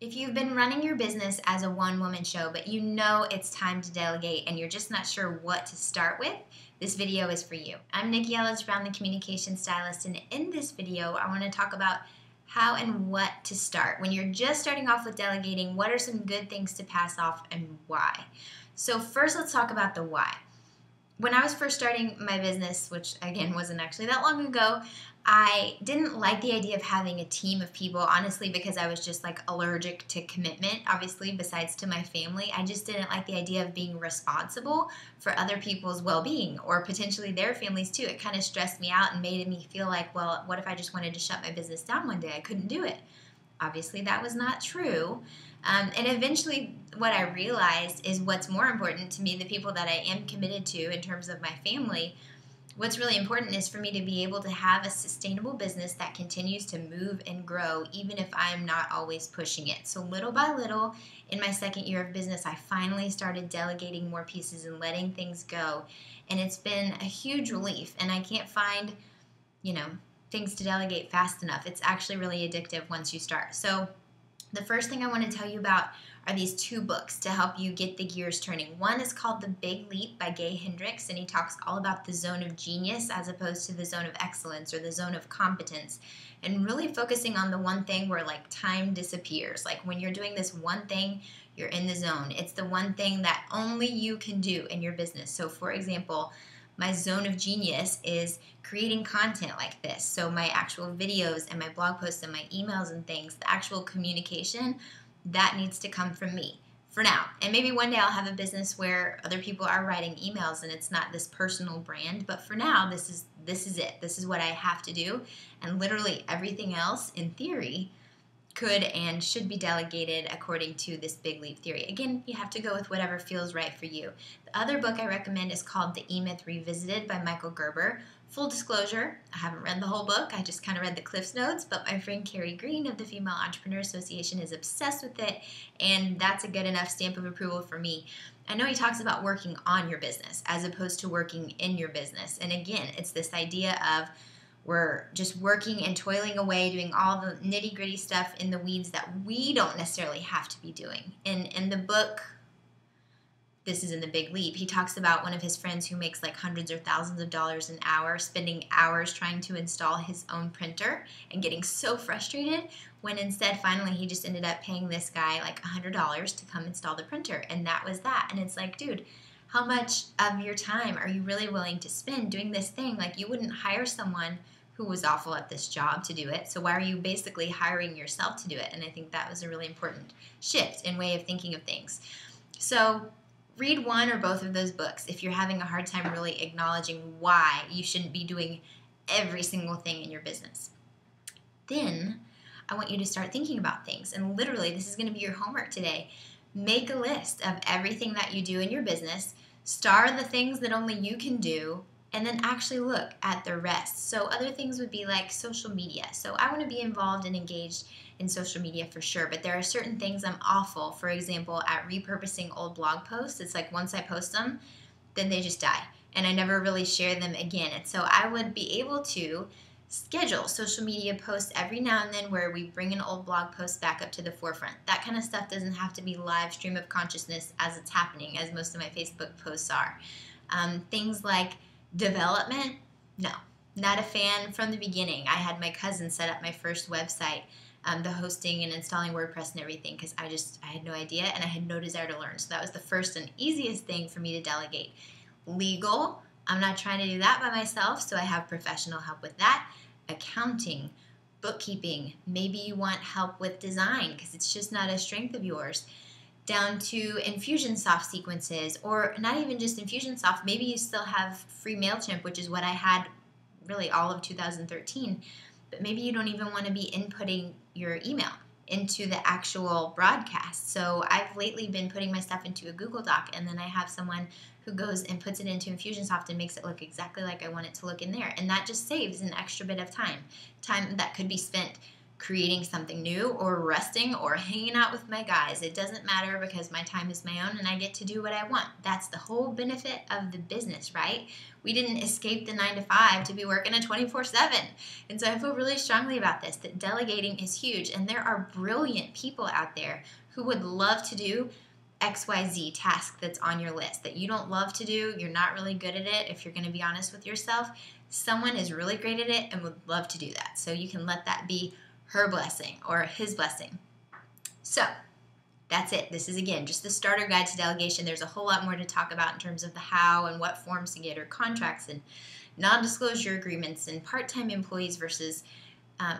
If you've been running your business as a one-woman show, but you know it's time to delegate and you're just not sure what to start with, this video is for you. I'm Nikki Elledge, the communication stylist, and in this video, I want to talk about how and what to start. When you're just starting off with delegating, what are some good things to pass off and why? So first, let's talk about the why. When I was first starting my business, which again wasn't actually that long ago, I didn't like the idea of having a team of people, honestly, because I was just like allergic to commitment, obviously, besides to my family. I just didn't like the idea of being responsible for other people's well-being or potentially their families too. It kind of stressed me out and made me feel like, well, what if I just wanted to shut my business down one day? I couldn't do it. Obviously, that was not true. And eventually, what I realized is what's more important to me, the people that I am committed to in terms of my family, what's really important is for me to be able to have a sustainable business that continues to move and grow, even if I'm not always pushing it. So little by little, in my second year of business, I finally started delegating more pieces and letting things go. And it's been a huge relief. And I can't find, things to delegate fast enough. It's actually really addictive once you start. So the first thing I want to tell you about are these two books to help you get the gears turning. One is called The Big Leap by Gay Hendricks, and he talks all about the zone of genius as opposed to the zone of excellence or the zone of competence, and really focusing on the one thing where like time disappears. Like when you're doing this one thing, you're in the zone. It's the one thing that only you can do in your business. So for example, my zone of genius is creating content like this. So my actual videos and my blog posts and my emails and things, the actual communication, that needs to come from me for now. And maybe one day I'll have a business where other people are writing emails and it's not this personal brand, but for now, this is it. This is what I have to do. And literally everything else, in theory, could and should be delegated according to this big leap theory. Again, you have to go with whatever feels right for you. The other book I recommend is called The E-Myth Revisited by Michael Gerber. Full disclosure, I haven't read the whole book. I just kind of read the Cliffs Notes, but my friend Carrie Green of the Female Entrepreneur Association is obsessed with it, and that's a good enough stamp of approval for me. I know he talks about working on your business as opposed to working in your business. And again, it's this idea of we're just working and toiling away, doing all the nitty-gritty stuff in the weeds that we don't necessarily have to be doing. In the book, this is in The Big Leap, he talks about one of his friends who makes like hundreds or thousands of dollars an hour, spending hours trying to install his own printer and getting so frustrated when instead finally he just ended up paying this guy like $100 to come install the printer. And that was that. And it's like, dude, how much of your time are you really willing to spend doing this thing? Like, you wouldn't hire someone who was awful at this job to do it. So why are you basically hiring yourself to do it? And I think that was a really important shift in way of thinking of things. So read one or both of those books if you're having a hard time really acknowledging why you shouldn't be doing every single thing in your business. Then I want you to start thinking about things. And literally, this is going to be your homework today. Make a list of everything that you do in your business, star the things that only you can do, and then actually look at the rest. So other things would be like social media. So I want to be involved and engaged in social media for sure, but there are certain things I'm awful, for example, at repurposing old blog posts. It's like once I post them, then they just die, and I never really share them again. And so I would be able to schedule social media posts every now and then where we bring an old blog post back up to the forefront. That kind of stuff doesn't have to be live stream of consciousness as it's happening, as most of my Facebook posts are. Things like development, no, not a fan from the beginning. I had my cousin set up my first website, the hosting and installing WordPress and everything, because I had no idea and I had no desire to learn. So that was the first and easiest thing for me to delegate. Legal, I'm not trying to do that by myself, so I have professional help with that. Accounting, bookkeeping, maybe you want help with design because it's just not a strength of yours. Down to Infusionsoft sequences, or not even just Infusionsoft, maybe you still have free MailChimp, which is what I had really all of 2013, but maybe you don't even want to be inputting your email into the actual broadcast. So I've lately been putting my stuff into a Google Doc, and then I have someone who goes and puts it into Infusionsoft and makes it look exactly like I want it to look in there. And that just saves an extra bit of time that could be spent creating something new or resting or hanging out with my guys. It doesn't matter because my time is my own and I get to do what I want. That's the whole benefit of the business, right? We didn't escape the 9 to 5 to be working a 24/7. And so I feel really strongly about this, that delegating is huge. And there are brilliant people out there who would love to do XYZ task that's on your list that you don't love to do. You're not really good at it. If you're going to be honest with yourself, someone is really great at it and would love to do that. So you can let that be her blessing or his blessing. So that's it. This is, again, just the starter guide to delegation. There's a whole lot more to talk about in terms of the how and what forms to get, or contracts and non-disclosure agreements and part-time employees versus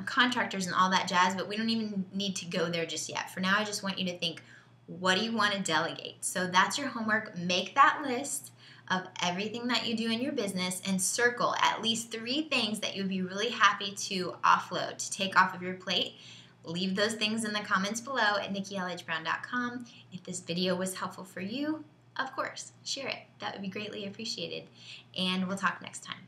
contractors and all that jazz, but we don't even need to go there just yet. For now, I just want you to think, what do you want to delegate? So that's your homework. Make that list of everything that you do in your business and circle at least 3 things that you'd be really happy to offload, to take off of your plate. Leave those things in the comments below at nikkielledgebrown.com. If this video was helpful for you, of course, share it. That would be greatly appreciated. And we'll talk next time.